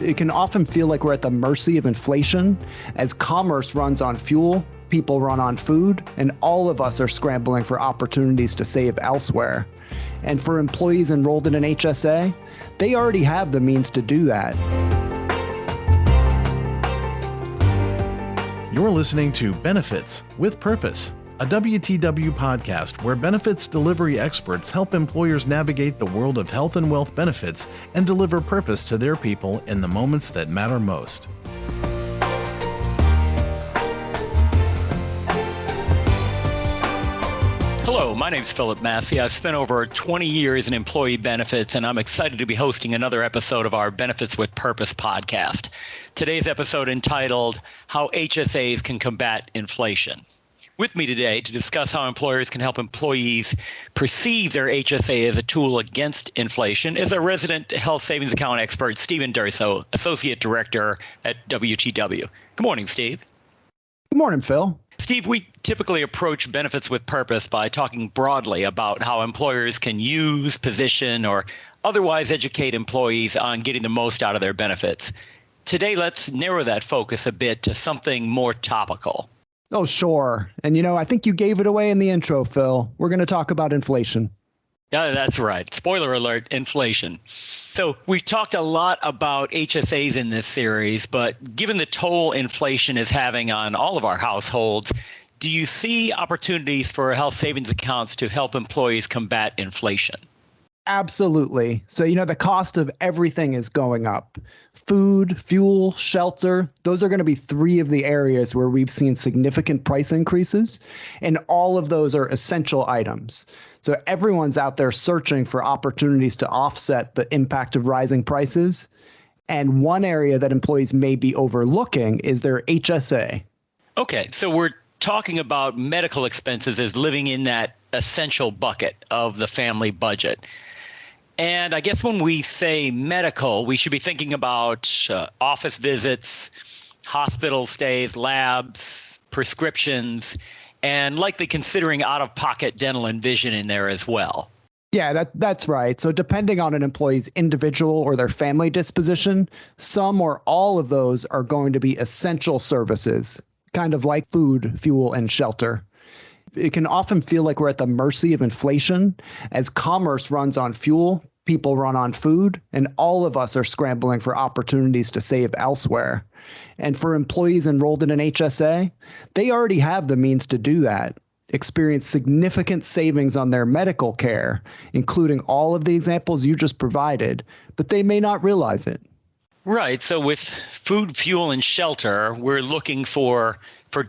It can often feel like we're at the mercy of inflation as commerce runs on fuel, people run on food, and all of us are scrambling for opportunities to save elsewhere. And for employees enrolled in an HSA, they already have the means to do that. You're listening to Benefits with Purpose, a WTW podcast where benefits delivery experts help employers navigate the world of health and wealth benefits and deliver purpose to their people in the moments that matter most. Hello, my name is Philip Massey. I've spent over 20 years in employee benefits, and I'm excited to be hosting another episode of our Benefits with Purpose podcast. Today's episode entitled, How HSAs Can Combat Inflation. With me today to discuss how employers can help employees perceive their HSA as a tool against inflation is our resident health savings account expert, Stephen Durso, Associate Director at WTW. Good morning, Steve. Good morning, Phil. Steve, we typically approach benefits with purpose by talking broadly about how employers can use, position, or otherwise educate employees on getting the most out of their benefits. Today, let's narrow that focus a bit to something more topical. Oh, sure. And I think you gave it away in the intro, Phil. We're going to talk about inflation. Yeah, that's right. Spoiler alert, inflation. So we've talked a lot about HSAs in this series, but given the toll inflation is having on all of our households, do you see opportunities for health savings accounts to help employees combat inflation? Absolutely. So, the cost of everything is going up. Food, fuel, shelter, those are going to be three of the areas where we've seen significant price increases, and all of those are essential items. So everyone's out there searching for opportunities to offset the impact of rising prices. And one area that employees may be overlooking is their HSA. Okay, so we're talking about medical expenses as living in that essential bucket of the family budget. And I guess when we say medical, we should be thinking about office visits, hospital stays, labs, prescriptions, and likely considering out-of-pocket dental and vision in there as well. Yeah, that's right. So depending on an employee's individual or their family disposition, some or all of those are going to be essential services, kind of like food, fuel, and shelter. It can often feel like we're at the mercy of inflation as commerce runs on fuel, people run on food, and all of us are scrambling for opportunities to save elsewhere. And for employees enrolled in an HSA, they already have the means to do that, experience significant savings on their medical care, including all of the examples you just provided, but they may not realize it. Right. So with food, fuel, and shelter, we're looking for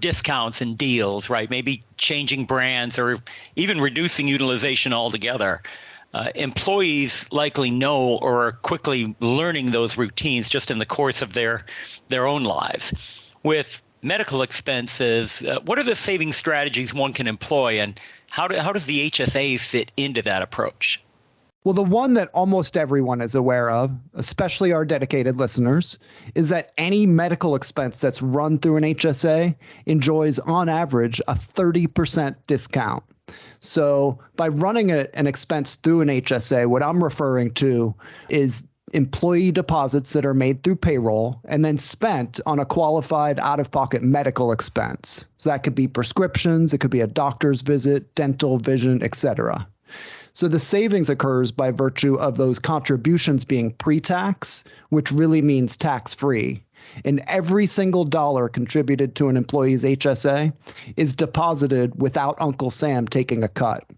discounts and deals, right? Maybe changing brands or even reducing utilization altogether. Employees likely know or are quickly learning those routines just in the course of their own lives. With medical expenses, what are the saving strategies one can employ, and how does the HSA fit into that approach? Well, the one that almost everyone is aware of, especially our dedicated listeners, is that any medical expense that's run through an HSA enjoys, on average, a 30% discount. So by running an expense through an HSA, what I'm referring to is employee deposits that are made through payroll and then spent on a qualified out-of-pocket medical expense. So that could be prescriptions, it could be a doctor's visit, dental, vision, etc. So the savings occurs by virtue of those contributions being pre-tax, which really means tax-free. And every single dollar contributed to an employee's HSA is deposited without Uncle Sam taking a cut.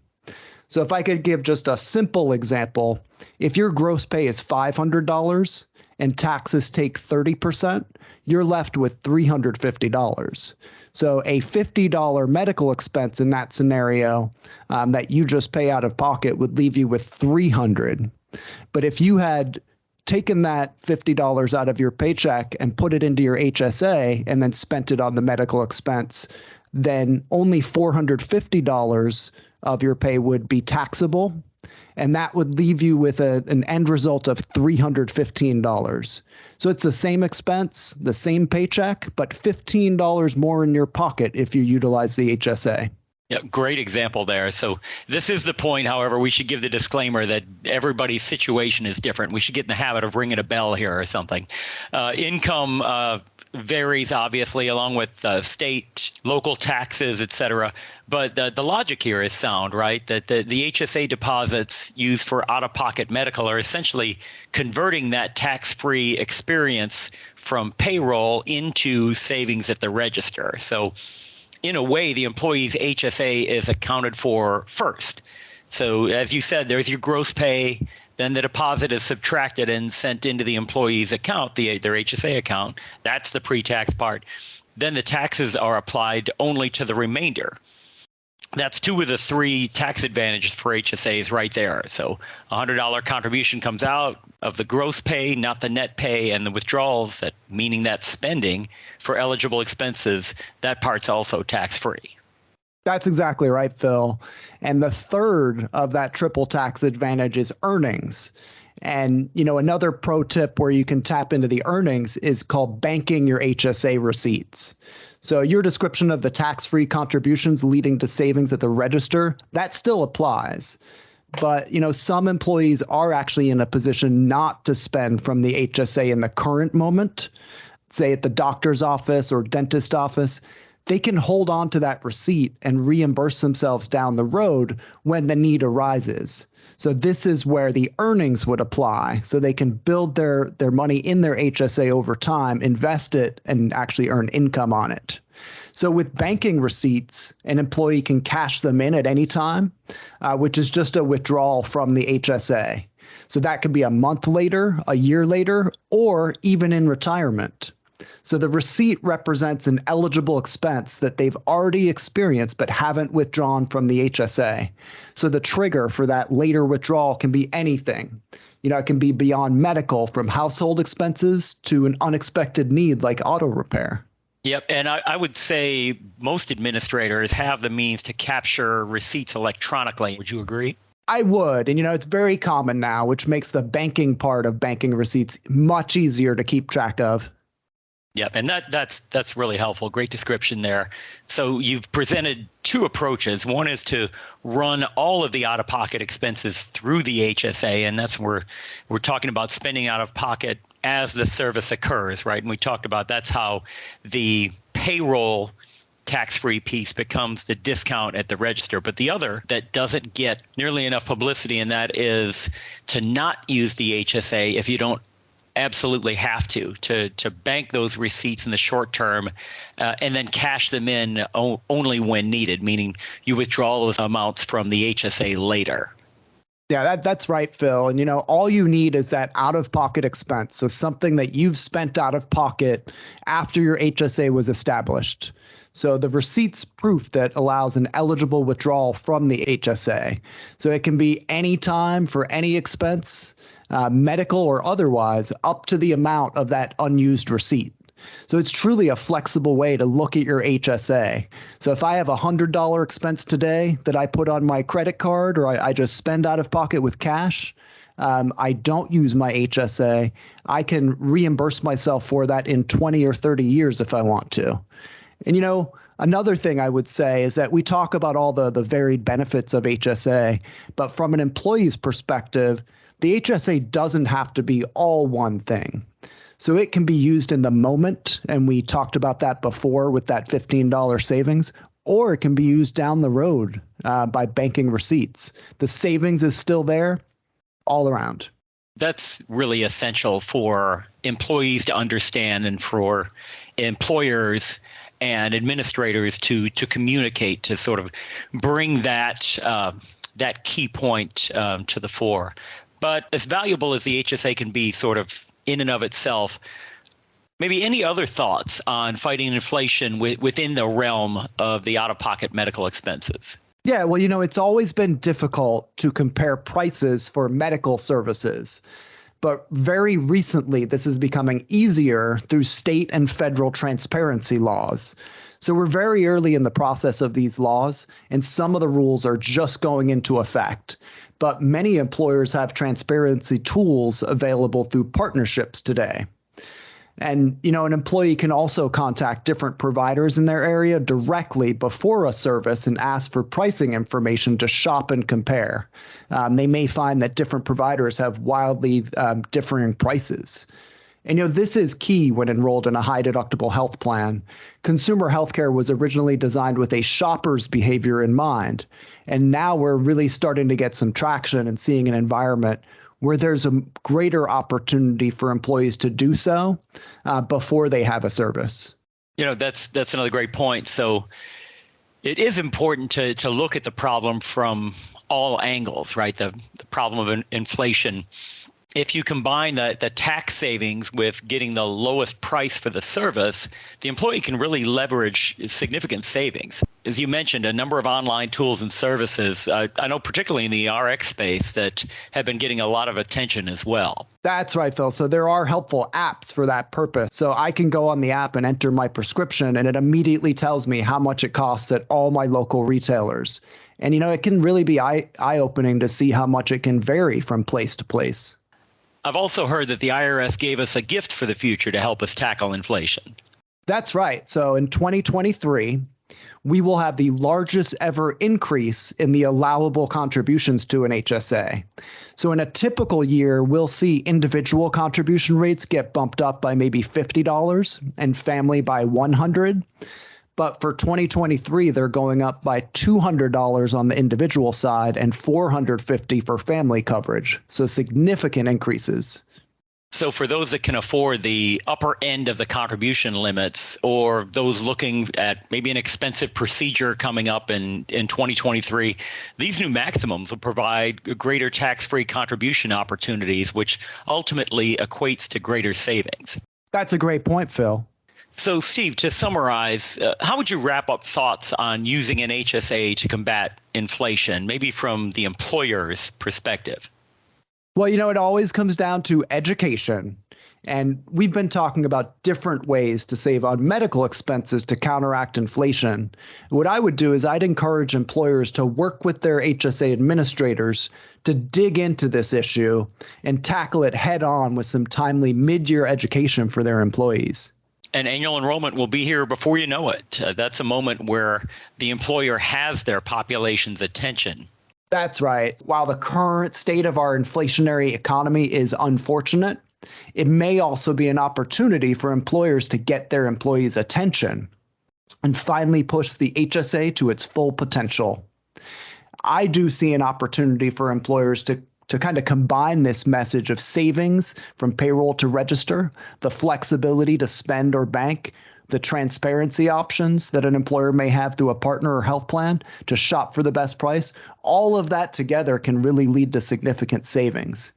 So if I could give just a simple example, if your gross pay is $500 and taxes take 30%, you're left with $350. So a $50 medical expense in that scenario that you just pay out of pocket would leave you with $300. But if you had taken that $50 out of your paycheck and put it into your HSA and then spent it on the medical expense, then only $450 of your pay would be taxable. And that would leave you with an end result of $315. So it's the same expense, the same paycheck, but $15 more in your pocket if you utilize the HSA. Yeah, great example there. So this is the point, however, we should give the disclaimer that everybody's situation is different. We should get in the habit of ringing a bell here or something. Income varies, obviously, along with state, local taxes, et cetera. But the logic here is sound, right? That the HSA deposits used for out-of-pocket medical are essentially converting that tax-free experience from payroll into savings at the register. So in a way, the employee's HSA is accounted for first. So as you said, there's your gross pay, then the deposit is subtracted and sent into the employee's account, their HSA account. That's the pre-tax part. Then the taxes are applied only to the remainder. That's two of the three tax advantages for HSAs right there. So $100 contribution comes out of the gross pay, not the net pay, and the withdrawals, that meaning that spending for eligible expenses, that part's also tax-free. That's exactly right, Phil. And the third of that triple tax advantage is earnings. And, another pro tip where you can tap into the earnings is called banking your HSA receipts. So your description of the tax-free contributions leading to savings at the register, that still applies. But, some employees are actually in a position not to spend from the HSA in the current moment, say at the doctor's office or dentist office. They can hold on to that receipt and reimburse themselves down the road when the need arises. So this is where the earnings would apply. So they can build their money in their HSA over time, invest it, and actually earn income on it. So with banking receipts, an employee can cash them in at any time, which is just a withdrawal from the HSA. So that could be a month later, a year later, or even in retirement. So the receipt represents an eligible expense that they've already experienced but haven't withdrawn from the HSA. So the trigger for that later withdrawal can be anything. It can be beyond medical, from household expenses to an unexpected need like auto repair. Yep. And I would say most administrators have the means to capture receipts electronically. Would you agree? I would. And, it's very common now, which makes the banking part of banking receipts much easier to keep track of. Yeah, and that's really helpful. Great description there. So you've presented two approaches. One is to run all of the out-of-pocket expenses through the HSA, and that's where we're talking about spending out of pocket as the service occurs, right? And we talked about that's how the payroll tax-free piece becomes the discount at the register. But the other that doesn't get nearly enough publicity, and that is to not use the HSA if you don't absolutely have to bank those receipts in the short term and then cash them in only when needed, meaning you withdraw those amounts from the HSA later. Yeah, that's right, Phil. And, all you need is that out-of-pocket expense. So something that you've spent out of pocket after your HSA was established. So the receipt's proof that allows an eligible withdrawal from the HSA. So it can be any time for any expense, medical or otherwise, up to the amount of that unused receipt. So it's truly a flexible way to look at your HSA. So if I have a $100 expense today that I put on my credit card, or I just spend out of pocket with cash, I don't use my HSA, I can reimburse myself for that in 20 or 30 years if I want to. And another thing I would say is that we talk about all the varied benefits of HSA, but from an employee's perspective, the HSA doesn't have to be all one thing. So it can be used in the moment, and we talked about that before with that $15 savings, or it can be used down the road by banking receipts. The savings is still there all around. That's really essential for employees to understand and for employers and administrators to communicate, to sort of bring that that key point to the fore. But as valuable as the HSA can be sort of in and of itself, maybe any other thoughts on fighting inflation within the realm of the out-of-pocket medical expenses? Yeah, well, it's always been difficult to compare prices for medical services. But very recently, this is becoming easier through state and federal transparency laws. So we're very early in the process of these laws, and some of the rules are just going into effect. But many employers have transparency tools available through partnerships today. And, an employee can also contact different providers in their area directly before a service and ask for pricing information to shop and compare. They may find that different providers have wildly differing prices. And this is key when enrolled in a high deductible health plan. Consumer healthcare was originally designed with a shopper's behavior in mind. And now we're really starting to get some traction and seeing an environment where there's a greater opportunity for employees to do so before they have a service. That's another great point. So it is important to look at the problem from all angles, right? The problem of inflation. If you combine the tax savings with getting the lowest price for the service, the employee can really leverage significant savings. As you mentioned, a number of online tools and services, I know particularly in the RX space, that have been getting a lot of attention as well. That's right, Phil. So there are helpful apps for that purpose. So I can go on the app and enter my prescription, and it immediately tells me how much it costs at all my local retailers. And, it can really be eye-opening to see how much it can vary from place to place. I've also heard that the IRS gave us a gift for the future to help us tackle inflation. That's right. So in 2023, we will have the largest ever increase in the allowable contributions to an HSA. So in a typical year, we'll see individual contribution rates get bumped up by maybe $50 and family by $100. But for 2023, they're going up by $200 on the individual side and $450 for family coverage. So significant increases. So for those that can afford the upper end of the contribution limits, or those looking at maybe an expensive procedure coming up in 2023, these new maximums will provide greater tax-free contribution opportunities, which ultimately equates to greater savings. That's a great point, Phil. So, Steve, to summarize, how would you wrap up thoughts on using an HSA to combat inflation, maybe from the employer's perspective? Well, it always comes down to education. And we've been talking about different ways to save on medical expenses to counteract inflation. What I would do is I'd encourage employers to work with their HSA administrators to dig into this issue and tackle it head on with some timely mid-year education for their employees. And annual enrollment will be here before you know it. That's a moment where the employer has their population's attention. That's right. While the current state of our inflationary economy is unfortunate, it may also be an opportunity for employers to get their employees' attention and finally push the HSA to its full potential. I do see an opportunity for employers to kind of combine this message of savings from payroll to register, the flexibility to spend or bank, the transparency options that an employer may have through a partner or health plan to shop for the best price. All of that together can really lead to significant savings.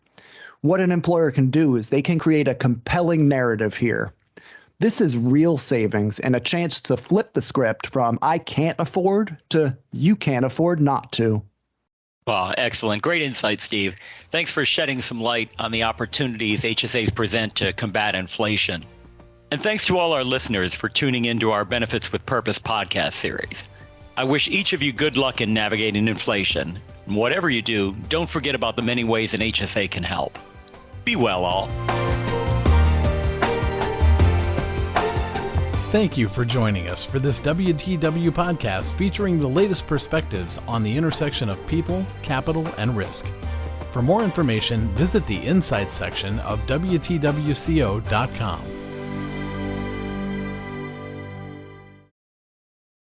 What an employer can do is they can create a compelling narrative here. This is real savings and a chance to flip the script from I can't afford to you can't afford not to. Wow, excellent. Great insight, Steve. Thanks for shedding some light on the opportunities HSAs present to combat inflation. And thanks to all our listeners for tuning into our Benefits with Purpose podcast series. I wish each of you good luck in navigating inflation. And whatever you do, don't forget about the many ways an HSA can help. Be well, all. Thank you for joining us for this WTW podcast featuring the latest perspectives on the intersection of people, capital, and risk. For more information, visit the Insights section of WTWCO.com.